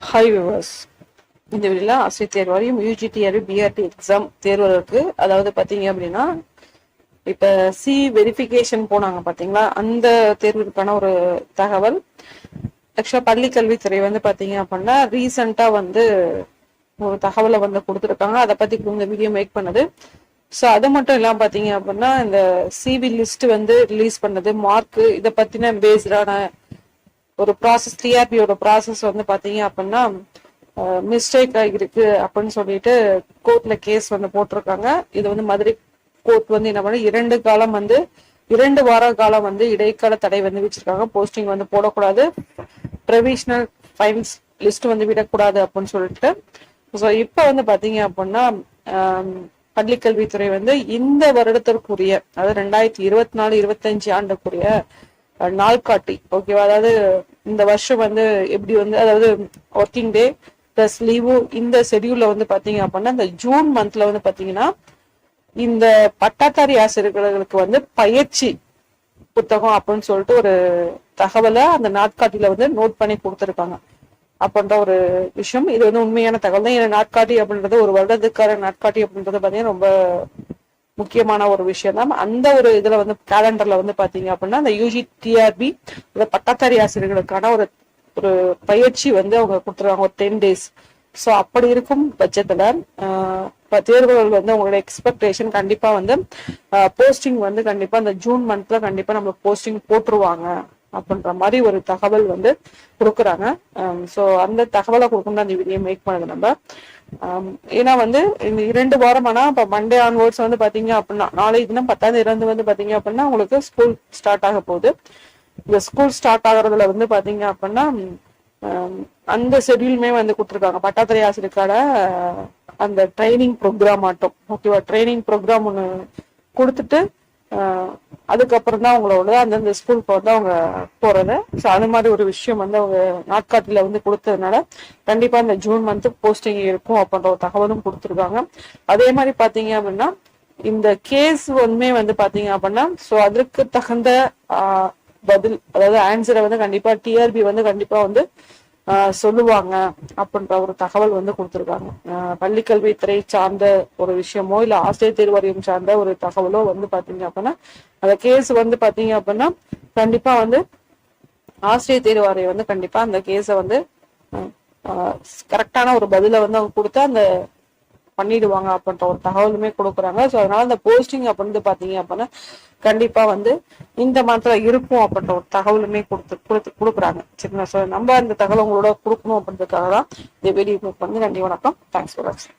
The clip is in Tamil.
ஹாய் விவர்ஸ், இந்த வீடியோல ஆசிரியர் தேர்வாரியம் யூஜிடிஆர்பி பிஆர்டி எக்ஸாம் தேர்வுகளுக்கு, அதாவது பாத்தீங்க அப்படின்னா இப்ப சி வெரிஃபிகேஷன் போனாங்க பாத்தீங்களா, அந்த தேர்வுக்கான ஒரு தகவல். ஆக்சுவலா பள்ளி கல்வித்துறை வந்து பாத்தீங்க அப்படின்னா ரீசெண்டா வந்து ஒரு தகவலை வந்து கொடுத்துருக்காங்க. அதை பத்தி இந்த வீடியோ மேக் பண்ணது. ஸோ அது மட்டும் இல்லாம பாத்தீங்க அப்படின்னா இந்த சிவி லிஸ்ட் வந்து ரிலீஸ் பண்ணது, மார்க், இதை பத்தின பேஸ்டான ஒரு ப்ராசஸ், டிஆர்பியோட ப்ராசஸ் வந்து பாத்தீங்க அப்படின்னா மிஸ்டேக் ஆகிருக்கு அப்படின்னு சொல்லிட்டு கோர்ட்ல கேஸ் வந்து போட்டிருக்காங்க. இது வந்து மதுரை கோர்ட் வந்து என்ன பண்ண 2 வார காலம் வந்து இடைக்கால தடை வந்து வச்சிருக்காங்க. போஸ்டிங் வந்து போடக்கூடாது, ப்ரொவிஷனல் ஃபைல்ஸ் லிஸ்ட் வந்து விடக்கூடாது அப்படின்னு சொல்லிட்டு. ஸோ இப்போ வந்து பாத்தீங்க அப்படின்னா பள்ளிக்கல்வித்துறை வந்து இந்த வருடத்திற்குரிய, அதாவது 2024-25 ஆண்டுக்குரிய நாள்காட்டி, ஓகேவா, அதாவது இந்த வருஷம் வந்து எப்படி வந்து, அதாவது ஒர்க்கிங் டே பிளஸ் லீவு, இந்த ஷெடியூல்ல வந்து பாத்தீங்க அப்படின்னா இந்த ஜூன் மந்த்ல வந்து பாத்தீங்கன்னா இந்த பட்டாதாரி ஆசிரியர்களுக்கு வந்து பயிற்சி புத்தகம் அப்படின்னு சொல்லிட்டு ஒரு தகவலை அந்த நாட்காட்டியில வந்து நோட் பண்ணி கொடுத்துருக்காங்க அப்படின்ற ஒரு விஷயம். இது வந்து உண்மையான தகவல் தான். ஏன்னா நாட்காட்டி அப்படின்றது ஒரு வருடத்துக்கான நாட்காட்டி அப்படின்றது பாத்தீங்கன்னா ரொம்ப முக்கியமான ஒரு விஷயம் தான். அந்த ஒரு இதுல வந்து கேலண்டர்ல வந்து பாத்தீங்க அப்படின்னா இந்த யூஜிடிஆர்பி பட்டாதாரி ஆசிரியர்களுக்கான ஒரு ஒரு பயிற்சி வந்து அவங்க கொடுத்துருவாங்க, ஒரு 10 days. ஸோ அப்படி இருக்கும் பட்சத்துல தேர்வுகள் வந்து உங்களோட எக்ஸ்பெக்டேஷன் கண்டிப்பா வந்து போஸ்டிங் வந்து கண்டிப்பா இந்த ஜூன் மந்த்ல கண்டிப்பா நம்ம போஸ்டிங் போட்டுருவாங்க அப்படின்ற மாதிரி ஒரு தகவல் வந்து கொடுக்குறாங்க. ஸோ அந்த தகவலை கொடுக்கணும் அந்த வீடியோ மேக் பண்ணது நம்ம. ஏன்னா வந்து இந்த 2 வாரமானா இப்ப மண்டே ஆன்வர்ட்ஸ் வந்து பாத்தீங்க அப்படின்னா நாளை தினம் 10ஆம் தேதி வந்து பாத்தீங்க அப்படின்னா உங்களுக்கு ஸ்கூல் ஸ்டார்ட் ஆக போகுது. இந்த ஸ்கூல் ஸ்டார்ட் ஆகுறதுல வந்து பாத்தீங்க அப்படின்னா அந்த ஷெட்யூலுமே வந்து கொடுத்துருக்காங்க. பட்டாதாரி ஆசிரியருக்கான அந்த ட்ரைனிங் ப்ரோக்ராம் ஆட்டம், ஓகேவா, ட்ரைனிங் ப்ரோக்ராம் ஒன்று கொடுத்துட்டு அதுக்கப்புறம் தான் அவங்களோட அந்தந்த ஸ்கூலுக்கு வந்து அவங்க போறது. ஸோ அது மாதிரி ஒரு விஷயம் வந்து அவங்க நாட்காட்டில வந்து கொடுத்ததுனால கண்டிப்பா இந்த ஜூன் மந்த் போஸ்டிங் இருக்கும் அப்படின்ற ஒரு தகவலும் கொடுத்துருக்காங்க. அதே மாதிரி பாத்தீங்க அப்படின்னா இந்த கேஸ் ஒன்றுமே வந்து பாத்தீங்க அப்படின்னா ஸோ அதற்கு தகுந்த பதில், அதாவது ஆன்சரை வந்து கண்டிப்பா டிஆர்பி வந்து கண்டிப்பா வந்து சொல்லுவாங்க அப்படின்ற ஒரு தகவல் வந்து கொடுத்துருக்காங்க. பள்ளிக்கல்வித்துறை சார்ந்த ஒரு விஷயமோ இல்ல ஆசிரியர் தேர்வாரியம் சார்ந்த ஒரு தகவலோ வந்து பாத்தீங்க அப்படின்னா அந்த கேஸ் வந்து பாத்தீங்க அப்படின்னா கண்டிப்பா வந்து ஆசிரியர் தேர்வாரியம் வந்து கண்டிப்பா அந்த கேஸை வந்து கரெக்டான ஒரு பதில வந்து அவங்க கொடுத்தா அந்த பண்ணிடுவாங்க அப்படின்ற ஒரு தகவலுமே கொடுக்குறாங்க. ஸோ அதனால அந்த போஸ்டிங் அப்படின்னு பாத்தீங்க அப்படின்னா கண்டிப்பா வந்து இந்த மந்த்ல இருக்கும் அப்படின்ற ஒரு தகவலுமே கொடுக்குறாங்க. சரிங்களா? ஸோ நம்ம அந்த தகவல் உங்களோட கொடுக்கணும் அப்படின்றதுக்காக தான் இந்த வீடியோ பண்ணி. நன்றி, வணக்கம். தேங்க்ஸ் ஃபார் வாட்சிங்.